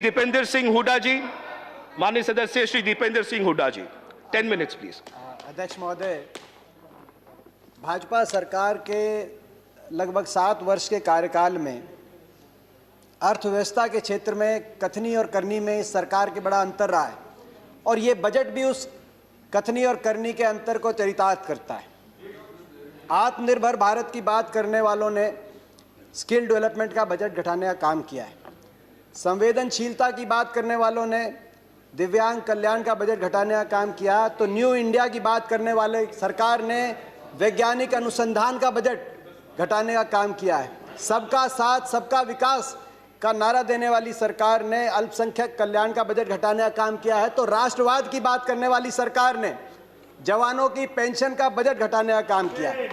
दीपेंद्र सिंह हुड्डा जी, माननीय सदस्य श्री दीपेंद्र सिंह हुड्डा जी, 10 minutes please. अध्यक्ष महोदय, भाजपा सरकार के लगभग 7 वर्ष के कार्यकाल में अर्थव्यवस्था के क्षेत्र में कथनी और करनी में इस सरकार के बड़ा अंतर रहा है और ये बजट भी उस कथनी और करनी के अंतर को चरितार्थ करता है। आत्मनिर्भर भारत की बात करने वालों ने स्किल डेवलपमेंट का बजट घटाने का काम किया है। संवेदनशीलता की बात करने वालों ने दिव्यांग कल्याण का बजट घटाने का काम किया, तो न्यू इंडिया की बात करने वाले सरकार ने वैज्ञानिक अनुसंधान का बजट घटाने का काम किया है। सबका साथ सबका विकास का नारा देने वाली सरकार ने अल्पसंख्यक कल्याण का बजट घटाने का काम किया है। तो राष्ट्रवाद की बात करने वाली सरकार ने जवानों की पेंशन का बजट घटाने का काम किया है।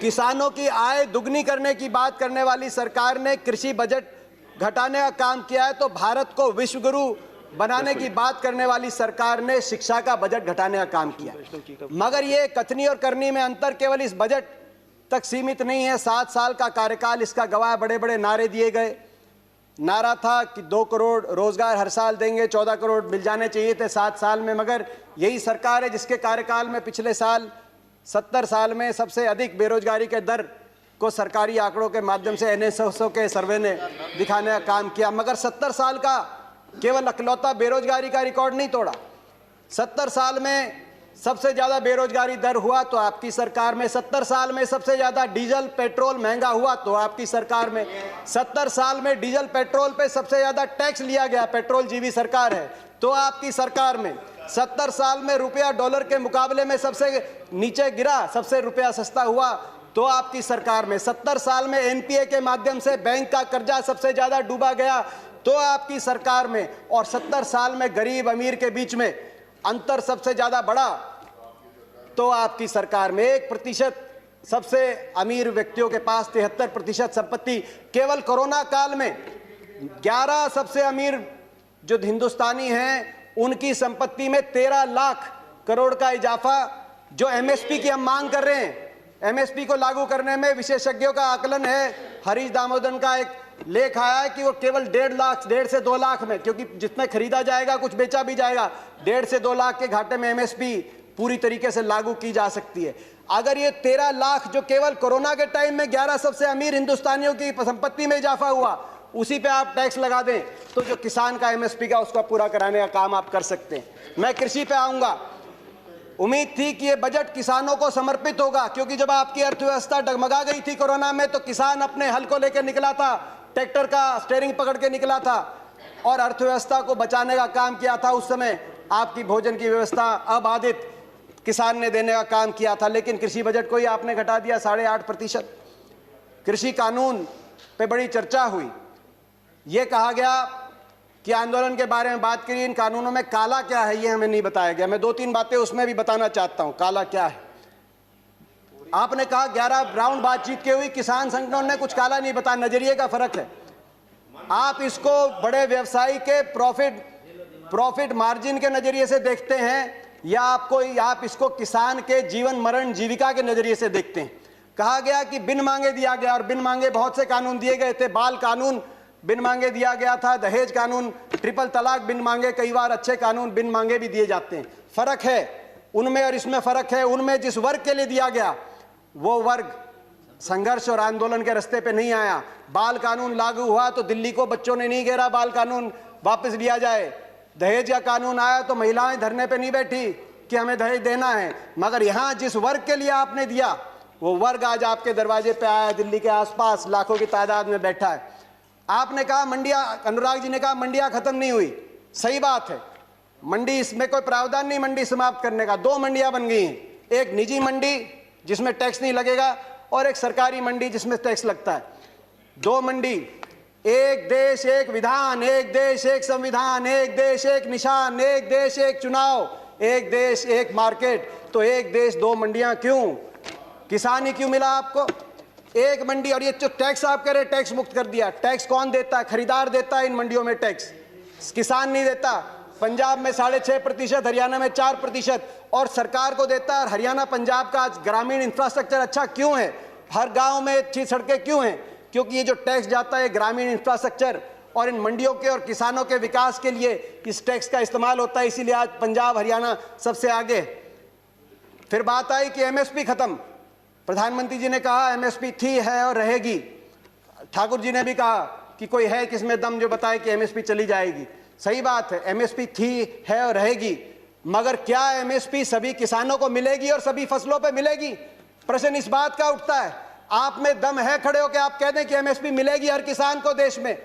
किसानों की आय दुगनी करने की बात करने वाली सरकार ने कृषि बजट घटाने का काम किया है। तो भारत को विश्व गुरु बनाने की बात करने वाली सरकार ने शिक्षा का बजट घटाने का काम किया। मगर ये कथनी और करनी में अंतर केवल इस बजट तक सीमित नहीं है। 7 साल का कार्यकाल इसका गवाह। बड़े बड़े नारे दिए गए। नारा था कि 2 करोड़ रोजगार हर साल देंगे, 14 करोड़ मिल जाने चाहिए थे 7 साल में। मगर यही सरकार है जिसके कार्यकाल में पिछले साल 70 साल में सबसे अधिक बेरोजगारी के दर को सरकारी आंकड़ों के माध्यम से NSSO के सर्वे ने दिखाने का काम किया। मगर 70 साल का केवल अकलौता बेरोजगारी का रिकॉर्ड नहीं तोड़ा। 70 साल में सबसे ज़्यादा बेरोजगारी दर हुआ तो आपकी सरकार में। 70 साल में सबसे ज़्यादा डीजल पेट्रोल महंगा हुआ तो आपकी सरकार में। 70 साल में डीजल पेट्रोल पे सबसे ज़्यादा टैक्स लिया गया, पेट्रोल जीवी सरकार है, तो आपकी सरकार में। 70 साल में रुपया डॉलर के मुकाबले में सबसे नीचे गिरा, सबसे रुपया सस्ता हुआ तो आपकी सरकार में। 70 साल में NPA के माध्यम से बैंक का कर्जा सबसे ज्यादा डूबा गया तो आपकी सरकार में। और 70 साल में गरीब अमीर के बीच में अंतर सबसे ज्यादा बढ़ा तो आपकी सरकार में। 1% सबसे अमीर व्यक्तियों के पास 73% संपत्ति। केवल कोरोना काल में 11 सबसे अमीर जो हिंदुस्तानी हैं उनकी संपत्ति में 13 लाख करोड़ का इजाफा। जो MSP की हम मांग कर रहे हैं, MSP को लागू करने में विशेषज्ञों का आकलन है, हरीश दामोदरन का एक लेख आया है कि वो केवल 1.5 से 2 लाख में, क्योंकि जितने खरीदा जाएगा कुछ बेचा भी जाएगा, 1.5 से 2 लाख के घाटे में MSP पूरी तरीके से लागू की जा सकती है। अगर ये 13 लाख जो केवल कोरोना के टाइम में 11 सबसे अमीर हिंदुस्तानियों की संपत्ति में इजाफा हुआ, उसी पे आप टैक्स लगा दें तो जो किसान का MSP का उसका पूरा कराने का काम आप कर सकते हैं। मैं कृषि पे आऊंगा। उम्मीद थी कि ये बजट किसानों को समर्पित होगा, क्योंकि जब आपकी अर्थव्यवस्था डगमगा गई थी कोरोना में तो किसान अपने हल को लेकर निकला था, ट्रैक्टर का स्टीयरिंग पकड़ के निकला था और अर्थव्यवस्था को बचाने का काम किया था। उस समय आपकी भोजन की व्यवस्था अबाधित किसान ने देने का काम किया था। लेकिन कृषि बजट को ही आपने घटा दिया 8.5%। कृषि कानून पे बड़ी चर्चा हुई। ये कहा गया कि आंदोलन के बारे में बात करी, इन कानूनों में काला क्या है ये हमें नहीं बताया गया। मैं 2-3 बातें उसमें भी बताना चाहता हूं, काला क्या है। आपने कहा 11 राउंड बातचीत की हुई, किसान संगठनों ने कुछ काला नहीं बताया। नजरिए का फर्क है। आप इसको बड़े व्यवसायी के प्रॉफिट मार्जिन के नजरिए से देखते हैं या आप इसको किसान के जीवन मरण जीविका के नजरिए से देखते हैं। कहा गया कि बिन मांगे दिया गया, और बिन मांगे बहुत से कानून दिए गए थे। बाल कानून बिन मांगे दिया गया था, दहेज कानून, ट्रिपल तलाक बिन मांगे, कई बार अच्छे कानून बिन मांगे भी दिए जाते हैं। फर्क है उनमें और इसमें फर्क है। उनमें जिस वर्ग के लिए दिया गया वो वर्ग संघर्ष और आंदोलन के रास्ते पे नहीं आया। बाल कानून लागू हुआ तो दिल्ली को बच्चों ने नहीं घेरा बाल कानून वापस लिया जाए। दहेज का कानून आया तो महिलाएं धरने पे नहीं बैठी कि हमें दहेज देना है। मगर यहाँ जिस वर्ग के लिए आपने दिया वो वर्ग आज आपके दरवाजे पे आया, दिल्ली के आसपास लाखों की तादाद में बैठा है। आपने कहा मंडियां, अनुराग जी ने कहा मंडियां खत्म नहीं हुई। सही बात है, मंडी इसमें कोई प्रावधान नहीं मंडी समाप्त करने का। 2 मंडियां बन गई हैं, एक निजी मंडी जिसमें टैक्स नहीं लगेगा और एक सरकारी मंडी जिसमें टैक्स लगता है। 2 मंडी, एक देश एक विधान, एक देश एक संविधान, एक देश एक निशान, एक देश एक चुनाव, एक देश एक मार्केट। तो एक देश 2 मंडियां क्यों? किसान ही क्यों मिला आपको? एक मंडी। और ये जो टैक्स आप कह रहे टैक्स मुक्त कर दिया, टैक्स कौन देता है? खरीदार देता है इन मंडियों में टैक्स, किसान नहीं देता। पंजाब में 6.5%, हरियाणा में 4% और सरकार को देता है। हरियाणा पंजाब का ग्रामीण इंफ्रास्ट्रक्चर अच्छा क्यों है? हर गांव में अच्छी सड़कें क्यों हैं? क्योंकि ये जो टैक्स जाता है ग्रामीण इंफ्रास्ट्रक्चर और इन मंडियों के और किसानों के विकास के लिए इस टैक्स का इस्तेमाल होता है, इसीलिए आज पंजाब हरियाणा सबसे आगे। फिर बात आई कि एमएसपी खत्म। प्रधानमंत्री जी ने कहा एमएसपी थी, है और रहेगी। ठाकुर जी ने भी कहा कि कोई है किसमें दम जो बताए कि एमएसपी चली जाएगी। सही बात है, एमएसपी थी, है और रहेगी, मगर क्या एमएसपी सभी किसानों को मिलेगी और सभी फसलों पे मिलेगी? प्रश्न इस बात का उठता है। आप में दम है खड़े होकर आप कह दें कि एमएसपी मिलेगी हर किसान को देश में?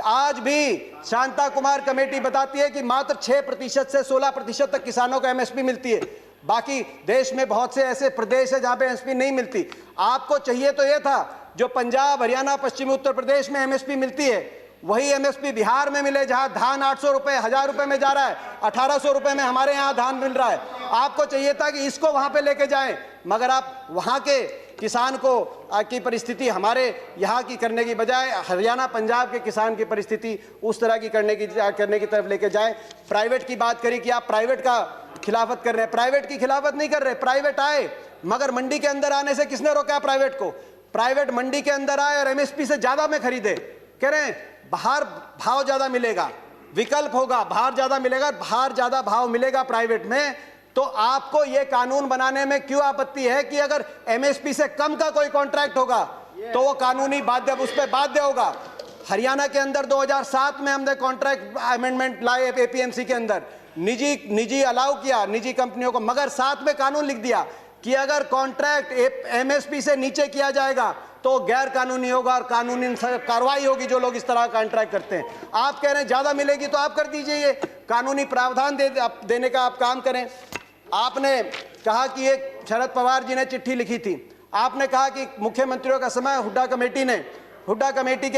आज भी शांता कुमार कमेटी बताती है कि मात्र 6% से 16% तक किसानों को एमएसपी मिलती है। बाकी देश में बहुत से ऐसे प्रदेश है जहां पे एमएसपी नहीं मिलती। आपको चाहिए तो यह था जो पंजाब हरियाणा पश्चिमी उत्तर प्रदेश में एमएसपी मिलती है वही एमएसपी बिहार में मिले, जहां धान 800 रुपए 1000 रुपए में जा रहा है, 1800 रुपए में हमारे यहाँ धान मिल रहा है। आपको चाहिए था कि इसको वहां पे लेके जाएं, मगर आप वहां के किसान को की परिस्थिति हमारे यहाँ की करने की बजाय हरियाणा पंजाब के किसान की परिस्थिति उस तरह की करने की तरफ लेके जाएं। प्राइवेट की बात करी कि आप प्राइवेट का खिलाफत कर रहे हैं। प्राइवेट की खिलाफत नहीं कर रहे, प्राइवेट आए, मगर मंडी के अंदर आने से किसने रोका प्राइवेट को? प्राइवेट मंडी के अंदर आए और एमएसपी से ज्यादा में खरीदे। कह रहे हैं बाहर भाव ज्यादा मिलेगा, विकल्प होगा, बाहर ज्यादा मिलेगा, बाहर ज्यादा भाव मिलेगा प्राइवेट में। तो आपको यह कानून बनाने में क्यों आपत्ति है कि अगर एमएसपी से कम का कोई कॉन्ट्रैक्ट होगा तो वो कानूनी बाध्य, उस पर बाध्य होगा। हरियाणा के अंदर 2007 में हमने कॉन्ट्रैक्ट अमेंडमेंट लाए एपीएमसी के अंदर, निजी अलाउ किया निजी कंपनियों को, मगर साथ में कानून लिख दिया कि अगर कॉन्ट्रैक्ट एमएसपी से नीचे किया जाएगा तो गैर कानूनी होगा और कानूनी कार्रवाई होगी जो लोग इस तरह का कॉन्ट्रैक्ट करते हैं। आप कह रहे हैं ज्यादा मिलेगी तो आप कर दीजिए, ये कानूनी प्रावधान देने का आप काम करें। आपने कहा कि एक शरद पवार जी ने चिट्ठी लिखी थी, आपने कहा कि मुख्यमंत्रियों का समय हुड्डा कमेटी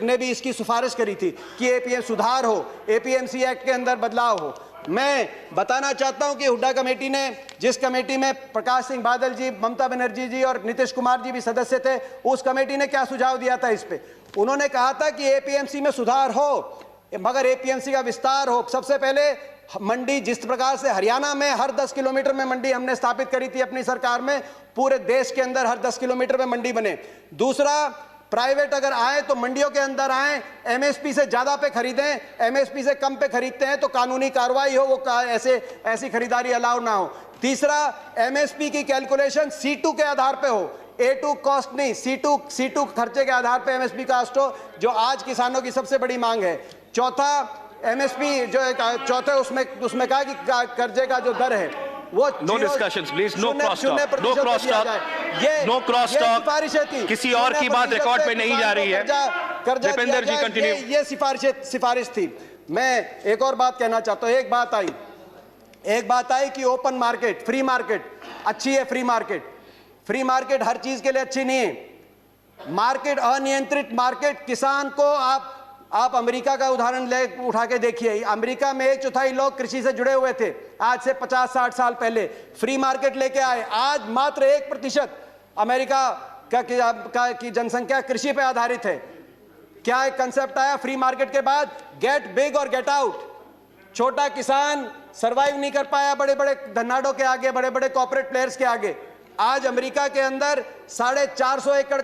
ने भी इसकी सिफारिश करी थी कि एपीएम सुधार हो, एपीएमसी एक्ट के अंदर बदलाव हो। मैं बताना चाहता हूं कि हुड्डा कमेटी ने, जिस कमेटी में प्रकाश सिंह बादल जी, ममता बनर्जी जी और नीतीश कुमार जी भी सदस्य थे, उस कमेटी ने क्या सुझाव दिया था इस पे? उन्होंने कहा था कि एपीएमसी में सुधार हो मगर एपीएमसी का विस्तार हो। सबसे पहले मंडी, जिस प्रकार से हरियाणा में हर 10 किलोमीटर में मंडी हमने स्थापित करी थी अपनी सरकार में, पूरे देश के अंदर हर 10 किलोमीटर में मंडी बने। दूसरा, प्राइवेट अगर आए तो मंडियों के अंदर आए, एमएसपी से ज्यादा पे खरीदें, एमएसपी से कम पे खरीदते हैं तो कानूनी कार्रवाई हो, वो ऐसी खरीदारी अलाउ ना हो। तीसरा, एमएसपी की कैलकुलेशन C2 के आधार पे हो, A2 कॉस्ट नहीं, C2 खर्चे के आधार पे एमएसपी कास्ट हो, जो आज किसानों की सबसे बड़ी मांग है। चौथा, एमएसपी जो चौथे उसमें कहा कि कर्जे का जो दर है वो no discussions please, no cross talk, no cross talk, no cross talk. किसी और की बात रिकॉर्ड पे नहीं जा रही है। दीपेंद्र जी कंटिन्यू। ये सिफारिश थी। मैं एक और बात कहना चाहता हूं। एक बात आई कि ओपन मार्केट, फ्री मार्केट अच्छी है। फ्री मार्केट हर चीज के लिए अच्छी नहीं है। मार्केट, अनियंत्रित मार्केट, किसान को आप अमेरिका का उदाहरण उठा के देखिए। अमेरिका में 1/4 लोग कृषि से जुड़े हुए थे आज से 50-60 साल पहले। फ्री मार्केट लेके आए, आज मात्र 1% अमेरिका की जनसंख्या कृषि पे आधारित है। क्या एक कंसेप्ट आया फ्री मार्केट के बाद? गेट बिग और गेट आउट। छोटा किसान सरवाइव नहीं कर पाया बड़े बड़े धन्नाडों के आगे, बड़े बड़े कॉर्पोरेट प्लेयर्स के आगे। आज अमेरिका के अंदर 450 एकड़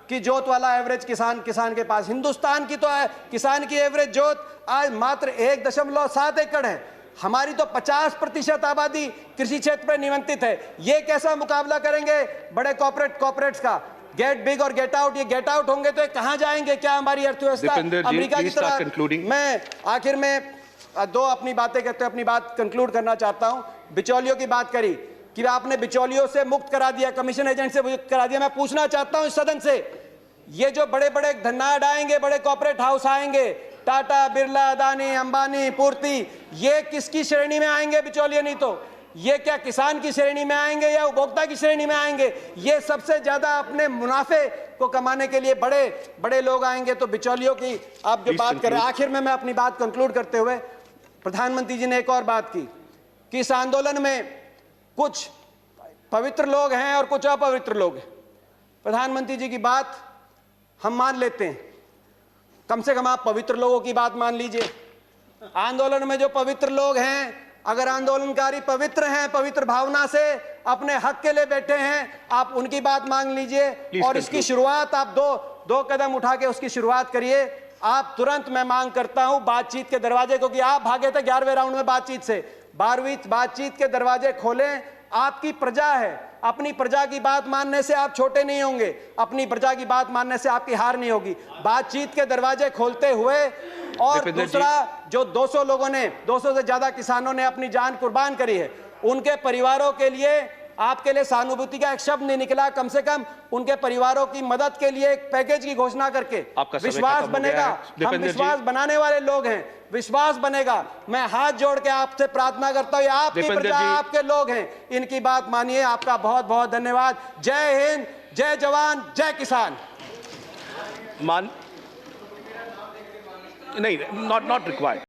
की जोत वाला एवरेज किसान के पास, हिंदुस्तान की तो किसान की एवरेज जोत आज मात्र 1.7 एकड़ है। हमारी तो 50% आबादी कृषि क्षेत्र पर निमंत्रित है। ये कैसा मुकाबला करेंगे बड़े कॉर्पोरेट्स का? गेट बिग और गेट आउट, ये गेट आउट होंगे तो कहां जाएंगे? क्या हमारी अर्थव्यवस्था अमेरिका की तरह? मैं आखिर में अपनी बातें कहते हुए अपनी बात कंक्लूड करना चाहता हूं। बिचौलियों की बात करी कि आपने बिचौलियों से मुक्त करा दिया, कमीशन एजेंट से मुक्त करा दिया। मैं पूछना चाहता हूं इस सदन से, ये जो बड़े बड़े धन्नाड आएंगे, बड़े कॉर्पोरेट हाउस आएंगे, टाटा, बिरला, अदानी, अंबानी, पूर्ति, ये किसकी श्रेणी में आएंगे? बिचौलिए नहीं तो ये क्या किसान की श्रेणी में आएंगे या उपभोक्ता की श्रेणी में आएंगे? ये सबसे ज्यादा अपने मुनाफे को कमाने के लिए बड़े बड़े लोग आएंगे। तो बिचौलियों की आप जो बात करें, आखिर में मैं अपनी बात कंक्लूड करते हुए, प्रधानमंत्री जी ने एक और बात की कि इस आंदोलन में कुछ पवित्र लोग हैं और कुछ अपवित्र लोग हैं। प्रधानमंत्री जी की बात हम मान लेते हैं, कम से कम आप पवित्र लोगों की बात मान लीजिए। आंदोलन में जो पवित्र लोग हैं, अगर आंदोलनकारी पवित्र हैं, पवित्र भावना से अपने हक के लिए बैठे हैं, आप उनकी बात मान लीजिए। और इसकी शुरुआत आप दो कदम उठा के उसकी शुरुआत करिए। आप तुरंत, मैं मांग करता हूं, बातचीत के दरवाजे, क्योंकि आप भागे थे 11वें राउंड में बातचीत से, 12वीं बातचीत के दरवाजे खोलें। आपकी प्रजा है, अपनी प्रजा की बात मानने से आप छोटे नहीं होंगे, अपनी प्रजा की बात मानने से आपकी हार नहीं होगी। बातचीत के दरवाजे खोलते हुए, और दूसरा, जो 200 लोगों ने, 200 से ज्यादा किसानों ने अपनी जान कुर्बान करी है, उनके परिवारों के लिए आपके लिए सहानुभूति का एक शब्द नहीं निकला। कम से कम उनके परिवारों की मदद के लिए एक पैकेज की घोषणा करके विश्वास बनेगा। हम विश्वास बनाने वाले लोग हैं, विश्वास बनेगा। मैं हाथ जोड़ के आपसे प्रार्थना करता हूं, आपकी प्रजा, आपके लोग हैं, इनकी बात मानिए। आपका बहुत बहुत धन्यवाद। जय हिंद, जय जवान, जय किसान। नहीं, नॉट रिक्वायर्ड।